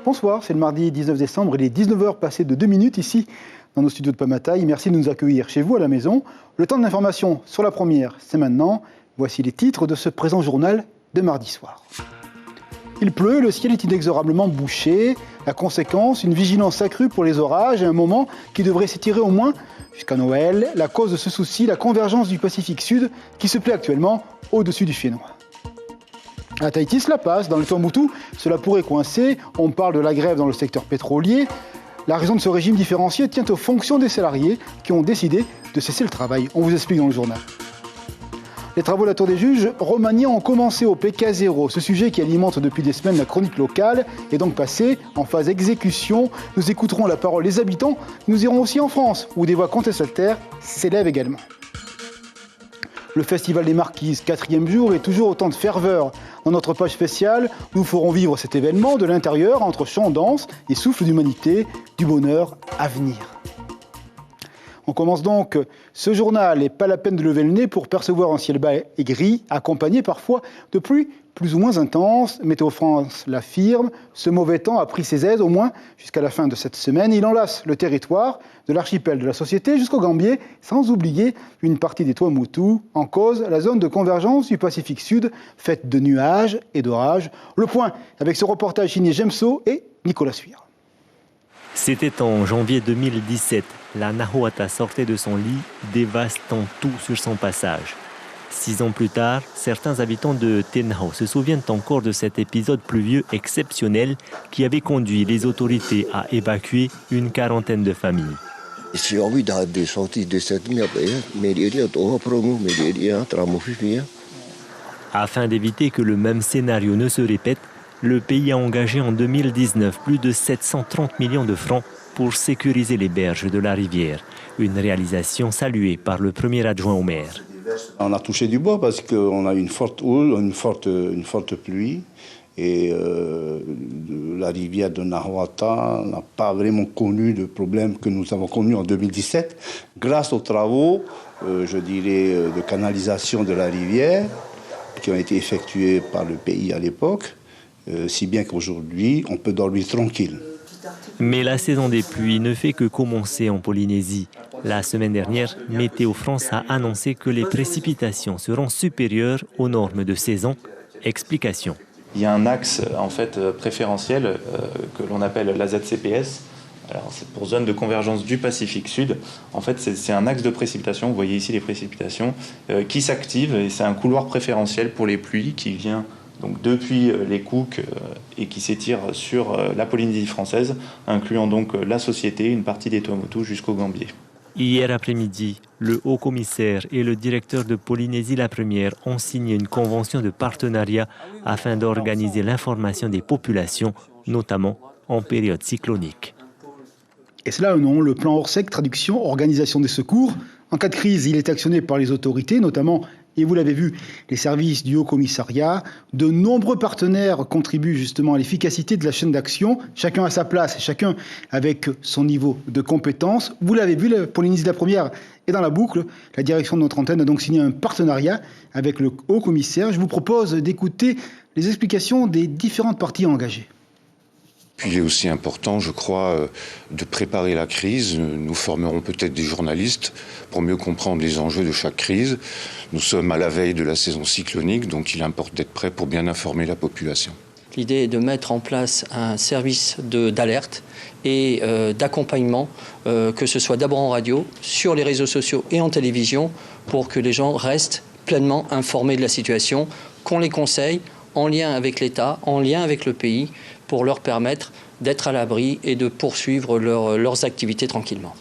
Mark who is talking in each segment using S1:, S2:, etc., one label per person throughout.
S1: Bonsoir, c'est le mardi 19 décembre, il est 19h passé de 2 minutes ici dans nos studios de Pamataï. Merci de nous accueillir chez vous à la maison. Le temps de l'information sur la première, c'est maintenant. Voici les titres de ce présent journal de mardi soir. Il pleut, le ciel est inexorablement bouché. La conséquence, une vigilance accrue pour les orages et un moment qui devrait s'étirer au moins jusqu'à Noël. La cause de ce souci, la convergence du Pacifique Sud qui se plaît actuellement au-dessus du Fiennois. À Tahiti, cela passe. Dans le Tuamotu, cela pourrait coincer. On parle de la grève dans le secteur pétrolier. La raison de ce régime différencié tient aux fonctions des salariés qui ont décidé de cesser le travail. On vous explique dans le journal. Les travaux de la Tour des juges romaniens ont commencé au PK0. Ce sujet qui alimente depuis des semaines la chronique locale est donc passé en phase exécution. Nous écouterons la parole des habitants. Nous irons aussi en France, où des voix contestataires s'élèvent également. Le Festival des Marquises, 4e jour, et toujours autant de ferveur. Dans notre page spéciale, nous ferons vivre cet événement de l'intérieur, entre chant, danse et souffle d'humanité, du bonheur à venir. On commence donc ce journal, et pas la peine de lever le nez pour percevoir un ciel bas et gris, accompagné parfois de pluies plus ou moins intenses. Météo France l'affirme, ce mauvais temps a pris ses aises au moins jusqu'à la fin de cette semaine. Il enlace le territoire de l'archipel de la Société jusqu'au Gambier, sans oublier une partie des Tuamotu. En cause, la zone de convergence du Pacifique Sud, faite de nuages et d'orages. Le point avec ce reportage signé Gemso et Nicolas Suire.
S2: C'était en janvier 2017. La Nahuatl sortait de son lit, dévastant tout sur son passage. 6 ans plus tard, certains habitants de Tenhau se souviennent encore de cet épisode pluvieux exceptionnel qui avait conduit les autorités à évacuer une quarantaine de familles.
S3: J'ai envie de sortir de cette merde, mais
S2: Afin d'éviter que le même scénario ne se répète, le pays a engagé en 2019 plus de 730 millions de francs pour sécuriser les berges de la rivière. Une réalisation saluée par le premier adjoint au maire.
S4: On a touché du bois parce qu'on a une forte houle, une forte pluie. Et la rivière de Nahuatl n'a pas vraiment connu de problème que nous avons connu en 2017. Grâce aux travaux, de canalisation de la rivière qui ont été effectués par le pays à l'époque, si bien qu'aujourd'hui, on peut dormir tranquille.
S2: Mais la saison des pluies ne fait que commencer en Polynésie. La semaine dernière, Météo France a annoncé que les précipitations seront supérieures aux normes de saison. Explication.
S5: Il y a un axe en fait préférentiel que l'on appelle la ZCPS. Alors, c'est pour zone de convergence du Pacifique Sud. En fait, c'est un axe de précipitation. Vous voyez ici les précipitations qui s'activent et c'est un couloir préférentiel pour les pluies qui vient donc depuis les Cook et qui s'étire sur la Polynésie française, incluant donc la Société, une partie des Tuamotu jusqu'au Gambier.
S2: Hier après-midi, le haut-commissaire et le directeur de Polynésie la Première ont signé une convention de partenariat afin d'organiser l'information des populations, notamment en période cyclonique.
S1: Et c'est là un nom, le plan Orsec, traduction, organisation des secours. En cas de crise, il est actionné par les autorités, notamment, et vous l'avez vu, les services du Haut-Commissariat. De nombreux partenaires contribuent justement à l'efficacité de la chaîne d'action, chacun à sa place et chacun avec son niveau de compétence. Vous l'avez vu, la Polynésie la Première est dans la boucle. La direction de notre antenne a donc signé un partenariat avec le Haut-Commissaire. Je vous propose d'écouter les explications des différentes parties engagées.
S6: Puis il est aussi important, je crois, de préparer la crise. Nous formerons peut-être des journalistes pour mieux comprendre les enjeux de chaque crise. Nous sommes à la veille de la saison cyclonique, donc il importe d'être prêt pour bien informer la population.
S7: L'idée est de mettre en place un service d'alerte et d'accompagnement, que ce soit d'abord en radio, sur les réseaux sociaux et en télévision, pour que les gens restent pleinement informés de la situation, qu'on les conseille en lien avec l'État, en lien avec le pays, pour leur permettre d'être à l'abri et de poursuivre leurs activités tranquillement.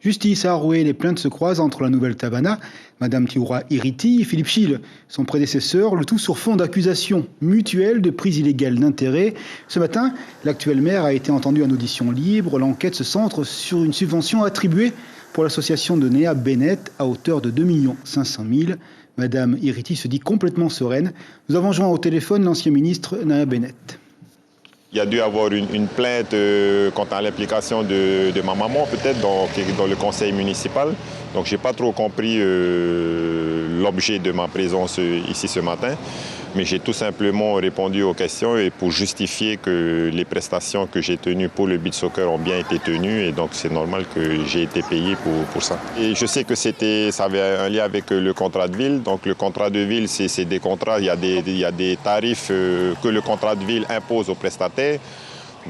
S1: Justice à Arouet, les plaintes se croisent entre la nouvelle Tabana, Madame Tiura Iriti et Philippe Schill, son prédécesseur, le tout sur fond d'accusations mutuelles de prise illégale d'intérêt. Ce matin, l'actuel maire a été entendu en audition libre. L'enquête se centre sur une subvention attribuée pour l'association de Néa Bennett à hauteur de 2 500 000. Madame Iriti se dit complètement sereine. Nous avons joint au téléphone l'ancien ministre Néa Bennett.
S8: Il y a dû avoir une plainte quant à l'implication de ma maman, peut-être, dans le conseil municipal. Donc, je n'ai pas trop compris l'objet de ma présence ici ce matin. mais j'ai tout simplement répondu aux questions et pour justifier que les prestations que j'ai tenues pour le beach soccer ont bien été tenues et donc c'est normal que j'ai été payé pour ça. Et je sais que ça avait un lien avec le contrat de ville, donc le contrat de ville c'est des contrats, il y a des tarifs que le contrat de ville impose aux prestataires.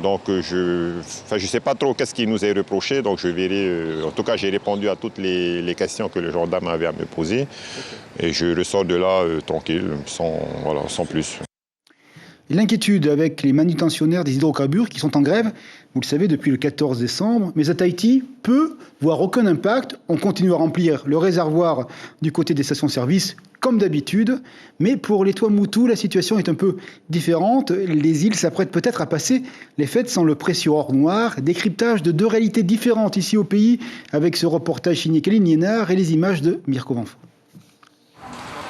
S8: Donc je ne sais pas trop qu'est-ce qui nous est reproché, donc je verrai. En tout cas, j'ai répondu à toutes les questions que le gendarme avait à me poser. Et je ressors de là tranquille, sans plus.
S1: L'inquiétude avec les manutentionnaires des hydrocarbures qui sont en grève, vous le savez, depuis le 14 décembre, mais à Tahiti, peu, voire aucun impact. On continue à remplir le réservoir du côté des stations-service comme d'habitude. Mais pour les Tuamotu, la situation est un peu différente. Les îles s'apprêtent peut-être à passer les fêtes sans le précieux or noir. Décryptage de deux réalités différentes ici au pays avec ce reportage signé Kéline Liénard et les images de Mirko Vanfo.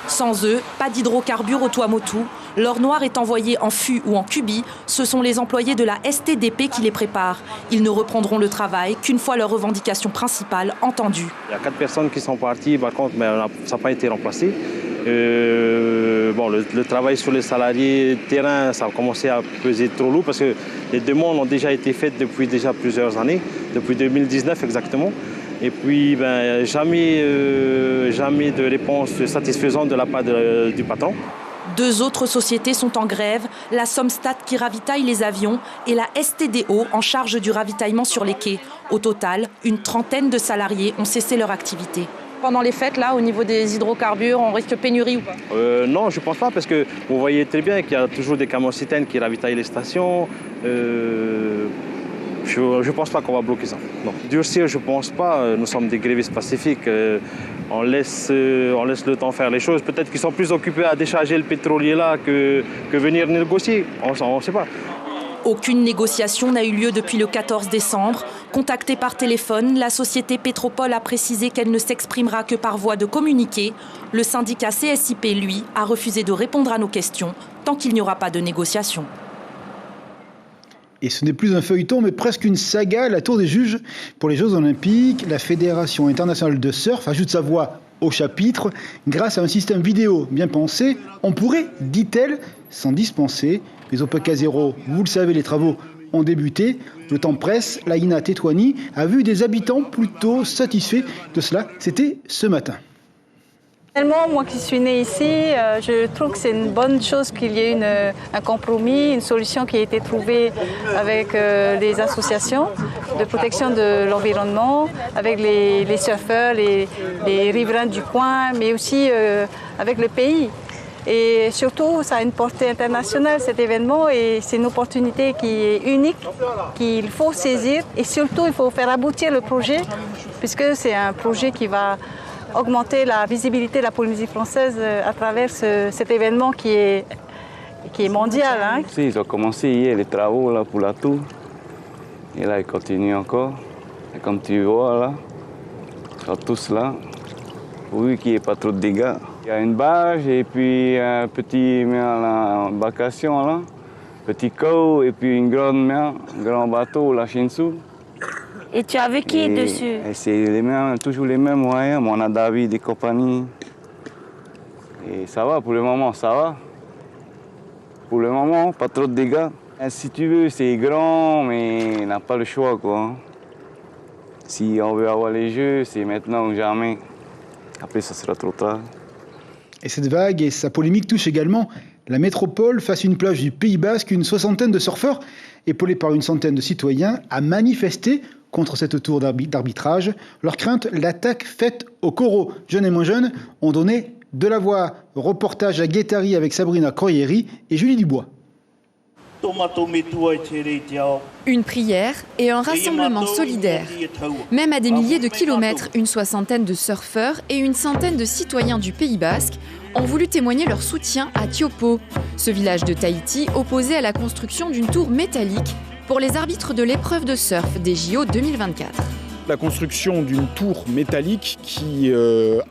S9: Sans eux, pas d'hydrocarbures au Tuamotu. L'or noir est envoyé en fût ou en cubi. Ce sont les employés de la STDP qui les préparent. Ils ne reprendront le travail qu'une fois leur revendication principale entendue.
S10: Il y a 4 personnes qui sont parties, par contre, mais ça n'a pas été remplacé. Le travail sur les salariés terrain, ça a commencé à peser trop lourd parce que les demandes ont déjà été faites depuis déjà plusieurs années, depuis 2019 exactement. Et puis, jamais de réponse satisfaisante de la part du patron.
S9: 2 autres sociétés sont en grève, la Somstat qui ravitaille les avions et la STDO en charge du ravitaillement sur les quais. Au total, une 30aine de salariés ont cessé leur activité. Pendant les fêtes, là, au niveau des hydrocarbures, on risque pénurie ou pas?
S10: Non, je ne pense pas, parce que vous voyez très bien qu'il y a toujours des camions-citernes qui ravitaillent les stations. Je ne pense pas qu'on va bloquer ça. Non. Durcir, je ne pense pas. Nous sommes des grévistes pacifiques. On laisse le temps faire les choses. Peut-être qu'ils sont plus occupés à décharger le pétrolier là que venir négocier. On ne sait pas.
S9: Aucune négociation n'a eu lieu depuis le 14 décembre. Contactée par téléphone, la société Pétropole a précisé qu'elle ne s'exprimera que par voie de communiqué. Le syndicat CSIP, lui, a refusé de répondre à nos questions tant qu'il n'y aura pas de négociation.
S1: Et ce n'est plus un feuilleton, mais presque une saga à la tour des juges pour les Jeux Olympiques. La Fédération internationale de surf ajoute sa voix au chapitre. Grâce à un système vidéo bien pensé, on pourrait, dit-elle, s'en dispenser. Mais au PK 0, vous le savez, les travaux ont débuté. Le temps presse, Laïna Tétouani a vu des habitants plutôt satisfaits de cela. C'était ce matin.
S11: Moi qui suis née ici, je trouve que c'est une bonne chose qu'il y ait un compromis, une solution qui a été trouvée avec les associations de protection de l'environnement, avec les surfeurs, les riverains du coin, mais aussi avec le pays. Et surtout, ça a une portée internationale cet événement et c'est une opportunité qui est unique, qu'il faut saisir. Et surtout, il faut faire aboutir le projet, puisque c'est un projet qui va augmenter la visibilité de la Polynésie française à travers cet événement qui est mondial. Hein.
S12: Ils ont commencé hier les travaux là, pour la tour. Et là, ils continuent encore. Et comme tu vois là, ils sont tous là. Oui, qu'il n'y ait pas trop de dégâts. Il y a une barge et puis un petit embarcation là, petit cow et puis un grand bateau, la Shinsu.
S11: Et tu as vécu dessus?
S12: C'est toujours les mêmes moyens. On a David et compagnie. Et ça va, pour le moment, ça va. Pour le moment, pas trop de dégâts. Et si tu veux, c'est grand, mais on n'a pas le choix, quoi. Si on veut avoir les jeux, c'est maintenant ou jamais. Après, ça sera trop tard.
S1: Et cette vague et sa polémique touchent également la métropole. Face à une plage du Pays Basque, une 60aine de surfeurs, épaulés par une centaine de citoyens, a manifesté contre cette tour d'arbitrage. Leur crainte, l'attaque faite aux coraux. Jeunes et moins jeunes ont donné de la voix. Reportage à Guétari avec Sabrina Corrieri et Julie Dubois.
S13: Une prière et un rassemblement solidaire. Même à des milliers de kilomètres, une 60aine de surfeurs et une centaine de citoyens du Pays Basque ont voulu témoigner leur soutien à Tiopo, ce village de Tahiti opposé à la construction d'une tour métallique pour les arbitres de l'épreuve de surf des JO 2024.
S14: La construction d'une tour métallique qui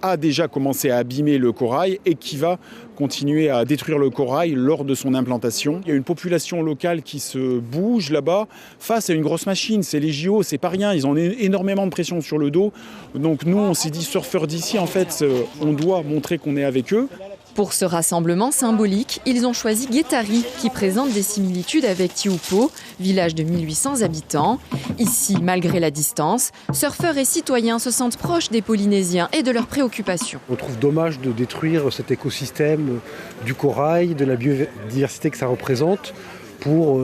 S14: a déjà commencé à abîmer le corail et qui va continuer à détruire le corail lors de son implantation. Il y a une population locale qui se bouge là-bas face à une grosse machine. C'est les JO, c'est pas rien. Ils ont énormément de pression sur le dos. Donc nous, on s'est dit, surfeurs d'ici, en fait, on doit montrer qu'on est avec eux.
S13: Pour ce rassemblement symbolique, ils ont choisi Guétari, qui présente des similitudes avec Tioupo, village de 1800 habitants. Ici, malgré la distance, surfeurs et citoyens se sentent proches des Polynésiens et de leurs préoccupations.
S15: On trouve dommage de détruire cet écosystème du corail, de la biodiversité que ça représente, pour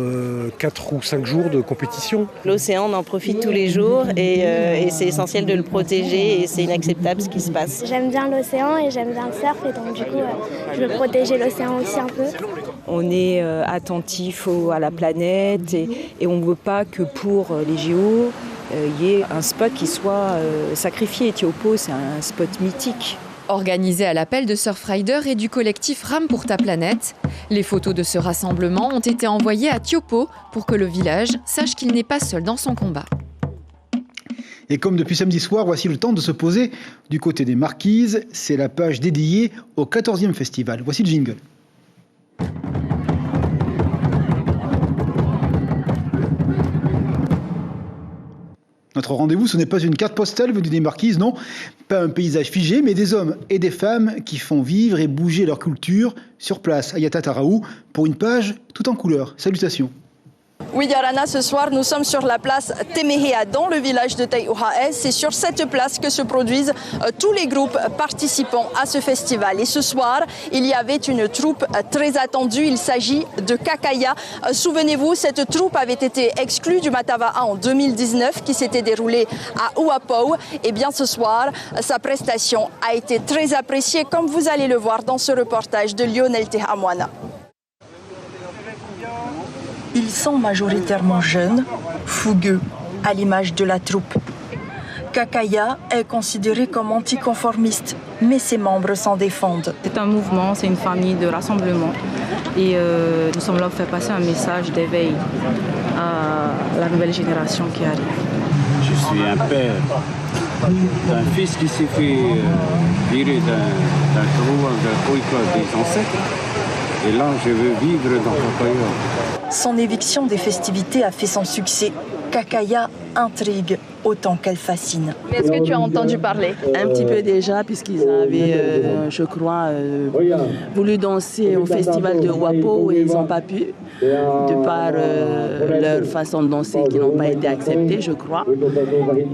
S15: 4 ou 5 jours de compétition.
S16: L'océan, on en profite tous les jours et c'est essentiel de le protéger et c'est inacceptable ce qui se passe.
S17: J'aime bien l'océan et j'aime bien le surf et donc du coup je veux protéger l'océan aussi un peu.
S18: On est attentif à la planète et on ne veut pas que pour les JO, il y ait un spot qui soit sacrifié. Tioupo, c'est un spot mythique.
S13: Organisé à l'appel de Surfrider et du collectif Rame pour ta planète, les photos de ce rassemblement ont été envoyées à Tioupo pour que le village sache qu'il n'est pas seul dans son combat.
S1: Et comme depuis samedi soir, voici le temps de se poser du côté des Marquises. C'est la page dédiée au 14e festival. Voici le jingle. Notre rendez-vous, ce n'est pas une carte postale venue des Marquises, non, pas un paysage figé, mais des hommes et des femmes qui font vivre et bouger leur culture sur place à Yatataraou pour une page tout en couleurs. Salutations.
S19: Oui, Yarana, ce soir, nous sommes sur la place Temehea, dans le village de Taïouhaes. C'est sur cette place que se produisent tous les groupes participants à ce festival. Et ce soir, il y avait une troupe très attendue. Il s'agit de Kakaya. Souvenez-vous, cette troupe avait été exclue du Matava'a en 2019, qui s'était déroulé à Uapau. Et bien ce soir, sa prestation a été très appréciée, comme vous allez le voir dans ce reportage de Lionel Tehamwana. Ils sont majoritairement jeunes, fougueux, à l'image de la troupe. Kakaya est considéré comme anticonformiste, mais ses membres s'en défendent.
S20: C'est un mouvement, c'est une famille de rassemblement. Et nous sommes là pour faire passer un message d'éveil à la nouvelle génération qui arrive.
S21: Je suis un père d'un fils qui s'est fait virer d'un trou des ancêtres. Et là, je veux vivre dans Kakaya.
S19: Son éviction des festivités a fait son succès. Kakaya intrigue autant qu'elle fascine.
S16: Est-ce que tu as entendu parler?
S22: Un petit peu déjà, puisqu'ils avaient, je crois, voulu danser au festival de Uapau et ils n'ont pas pu, de par leur façon de danser qui n'ont pas été acceptées, je crois.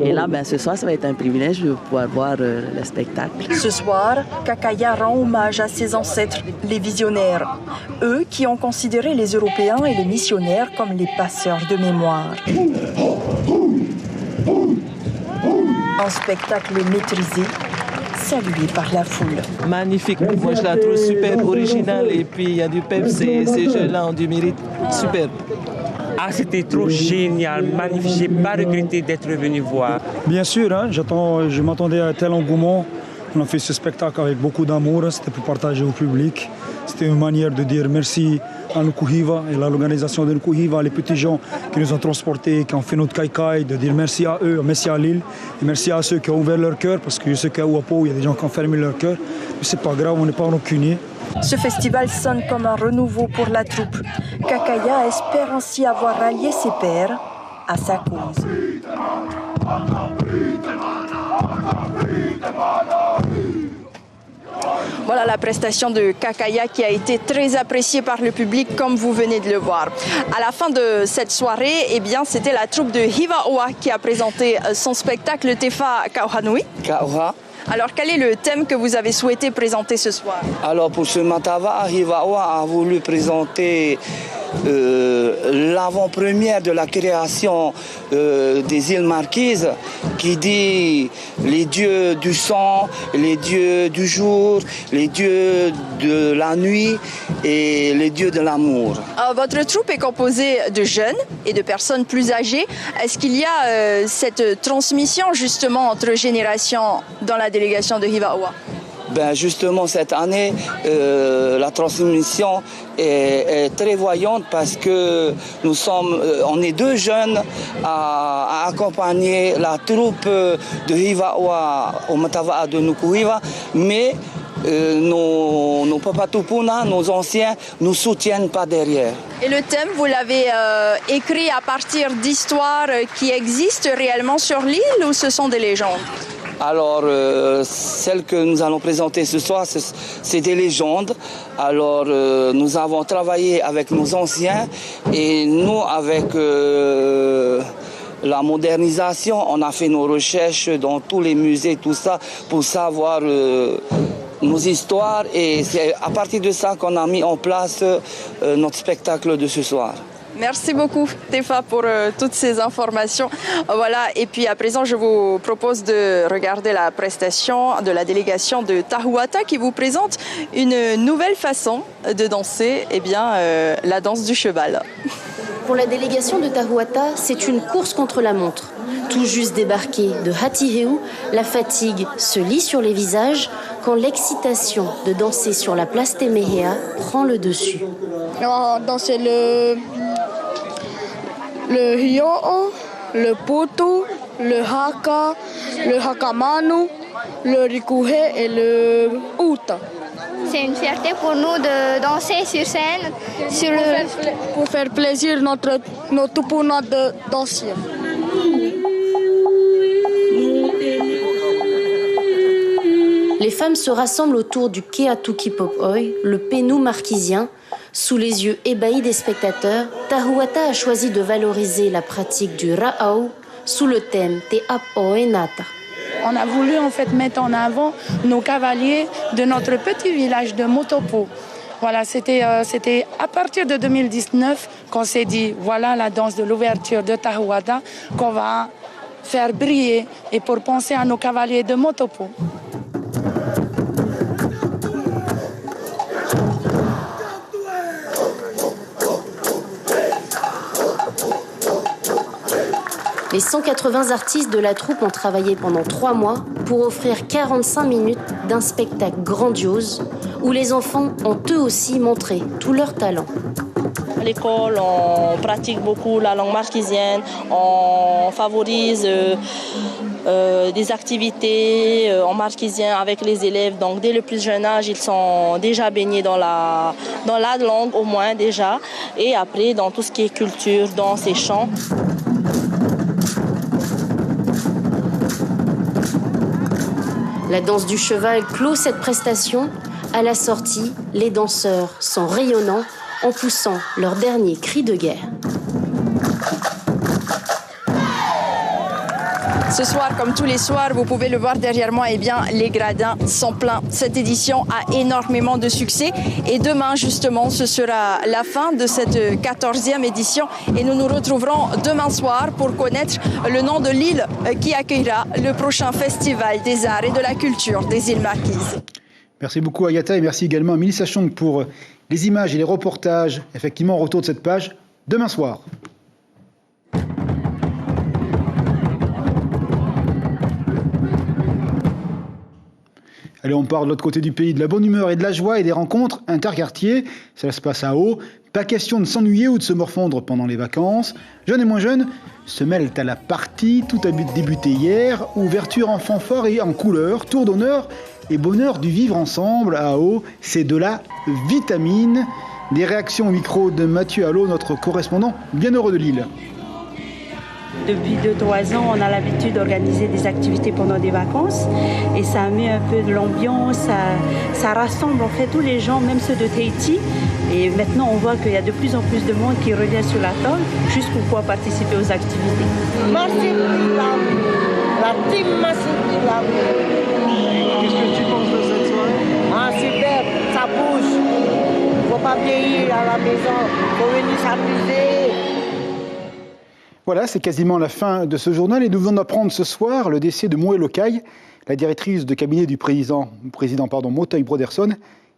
S22: Et là, ce soir, ça va être un privilège de pouvoir voir le spectacle.
S19: Ce soir, Kakaya rend hommage à ses ancêtres, les visionnaires. Eux qui ont considéré les Européens et les missionnaires comme les passeurs de mémoire. Un spectacle maîtrisé, salué par la foule.
S23: Magnifique, moi je la trouve superbe, originale et puis il y a du pep, ces jeux-là ont du mérite, superbe.
S24: Ah, c'était trop génial, magnifique, j'ai pas regretté d'être venu voir.
S25: Bien sûr, hein, je m'attendais à un tel engouement. On a fait ce spectacle avec beaucoup d'amour, c'était pour partager au public. C'était une manière de dire merci à Nukuhiva et à l'organisation de Nukuhiva, les petits gens qui nous ont transportés, qui ont fait notre kaikai, de dire merci à eux, merci à l'île, et merci à ceux qui ont ouvert leur cœur, parce que je sais qu'à Uapau, il y a des gens qui ont fermé leur cœur. Mais c'est pas grave, on n'est pas rancunier.
S19: Ce festival sonne comme un renouveau pour la troupe. Kakaya espère ainsi avoir rallié ses pairs à sa cause. Voilà la prestation de Kakaya qui a été très appréciée par le public, comme vous venez de le voir. À la fin de cette soirée, c'était la troupe de Hivaoa qui a présenté son spectacle Tefa Kauhanui.
S26: Kauha.
S19: Alors, quel est le thème que vous avez souhaité présenter ce soir?
S26: Alors, pour ce Matava'a, Hivaoa a voulu présenter l'avant-première de la création des îles Marquises, qui dit les dieux du sang, les dieux du jour, les dieux de la nuit et les dieux de l'amour.
S19: Votre troupe est composée de jeunes et de personnes plus âgées. Est-ce qu'il y a cette transmission justement entre générations dans la délégation de Hivaoa?
S26: Justement, cette année, la transmission est très voyante parce que on est deux jeunes à accompagner la troupe de Hivaoa au Matava'a de Nukuhiva, mais nos papatupuna, nos anciens, nous soutiennent pas derrière.
S19: Et le thème, vous l'avez écrit à partir d'histoires qui existent réellement sur l'île ou ce sont des légendes?
S26: Alors, celle que nous allons présenter ce soir, c'est des légendes. Alors, nous avons travaillé avec nos anciens et nous, avec la modernisation, on a fait nos recherches dans tous les musées, tout ça, pour savoir nos histoires. Et c'est à partir de ça qu'on a mis en place notre spectacle de ce soir.
S19: Merci beaucoup, Tefa, pour toutes ces informations. Voilà, et puis à présent, je vous propose de regarder la prestation de la délégation de Tahuata qui vous présente une nouvelle façon de danser, la danse du cheval.
S2: Pour la délégation de Tahuata, c'est une course contre la montre. Tout juste débarqué de Hatiheu, la fatigue se lit sur les visages quand l'excitation de danser sur la place Temehea prend le dessus.
S3: On dansait le hiyo'o, le poto, le haka, le hakamanu, le rikuhe et le uta.
S17: C'est une fierté pour nous de danser sur scène.
S3: Pour faire plaisir notre tupuna de danser.
S2: Les femmes se rassemblent autour du Keatuki Popoi, le pénou marquisien. Sous les yeux ébahis des spectateurs, Tahuata a choisi de valoriser la pratique du ra'au sous le thème Te Apoenata.
S22: On a voulu en fait mettre en avant nos cavaliers de notre petit village de Motopo. Voilà, c'était à partir de 2019 qu'on s'est dit, voilà la danse de l'ouverture de Tahuata qu'on va faire briller et pour penser à nos cavaliers de Motopo.
S2: Les 180 artistes de la troupe ont travaillé pendant 3 mois pour offrir 45 minutes d'un spectacle grandiose où les enfants ont eux aussi montré tout leur talent.
S16: À l'école, on pratique beaucoup la langue marquisienne, on favorise des activités en marquisien avec les élèves. Donc dès le plus jeune âge, ils sont déjà baignés dans la langue au moins déjà, et après dans tout ce qui est culture, danse et chant.
S2: La danse du cheval clôt cette prestation. À la sortie, les danseurs sont rayonnants en poussant leur dernier cri de guerre.
S19: Ce soir, comme tous les soirs, vous pouvez le voir derrière moi, les gradins sont pleins. Cette édition a énormément de succès et demain, justement, ce sera la fin de cette 14e édition et nous nous retrouverons demain soir pour connaître le nom de l'île qui accueillera le prochain festival des arts et de la culture des îles Marquises.
S1: Merci beaucoup Ayata et merci également à Mélissa Chong pour les images et les reportages. Effectivement, retour de cette page demain soir. Allez, on part de l'autre côté du pays, de la bonne humeur et de la joie et des rencontres interquartiers. Ça se passe à Haut. Pas question de s'ennuyer ou de se morfondre pendant les vacances. Jeunes et moins jeunes se mêlent à la partie. Tout a débuté hier. Ouverture en fanfare et en couleur. Tour d'honneur et bonheur du vivre ensemble à Haut. C'est de la vitamine. Des réactions au micro de Mathieu Allot, notre correspondant bien heureux de Lille.
S4: Depuis 2-3 ans, on a l'habitude d'organiser des activités pendant des vacances et ça met un peu de l'ambiance, ça rassemble en fait tous les gens, même ceux de Tahiti. Et maintenant, on voit qu'il y a de plus en plus de monde qui revient sur la table juste pour pouvoir participer aux activités.
S5: Merci la team Merci. Qu'est-ce que tu penses de cette soirée? Ah, super, ça bouge. Il ne faut pas vieillir à la maison, il faut venir s'amuser.
S1: Voilà, c'est quasiment la fin de ce journal et nous venons d'apprendre ce soir le décès de Moé Lokai, la directrice de cabinet du président Motoi Broderson.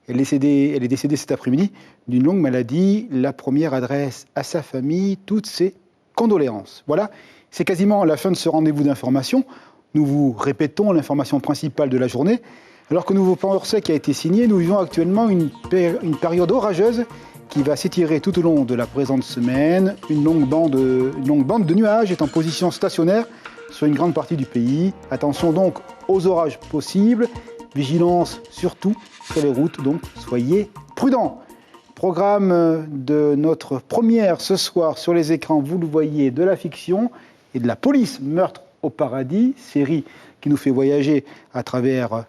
S1: Elle est décédée cet après-midi d'une longue maladie. La première adresse à sa famille toutes ses condoléances. Voilà, c'est quasiment la fin de ce rendez-vous d'information. Nous vous répétons l'information principale de la journée. Alors que nouveau plan Orsec a été signé, nous vivons actuellement une période orageuse qui va s'étirer tout au long de la présente semaine. Une longue bande de nuages est en position stationnaire sur une grande partie du pays. Attention donc aux orages possibles. Vigilance surtout sur les routes, donc soyez prudents. Programme de notre première ce soir sur les écrans, vous le voyez, de la fiction et de la police, meurtre au paradis, série qui nous fait voyager à travers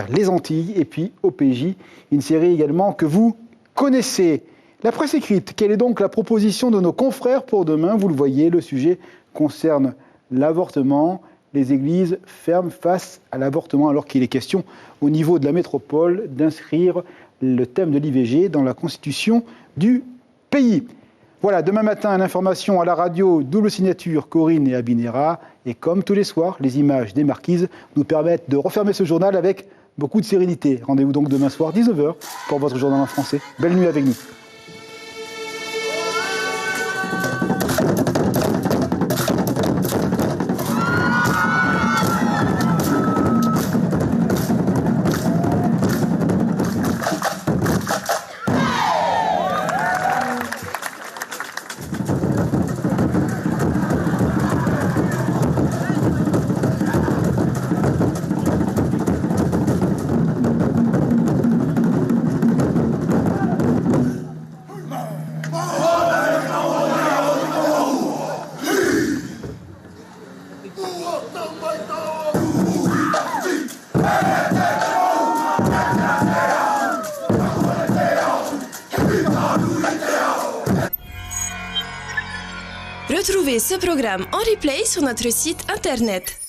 S1: les Antilles, et puis OPJ, une série également que vous connaissez. La presse écrite, quelle est donc la proposition de nos confrères pour demain? Vous le voyez, le sujet concerne l'avortement. Les églises ferment face à l'avortement, alors qu'il est question au niveau de la métropole d'inscrire le thème de l'IVG dans la constitution du pays. Voilà, demain matin, l'information à la radio, double signature, Corinne et Abinera. Et comme tous les soirs, les images des marquises nous permettent de refermer ce journal avec beaucoup de sérénité. Rendez-vous donc demain soir, 19h, pour votre journal en français. Belle nuit avec nous.
S6: Retrouvez ce programme en replay sur notre site internet.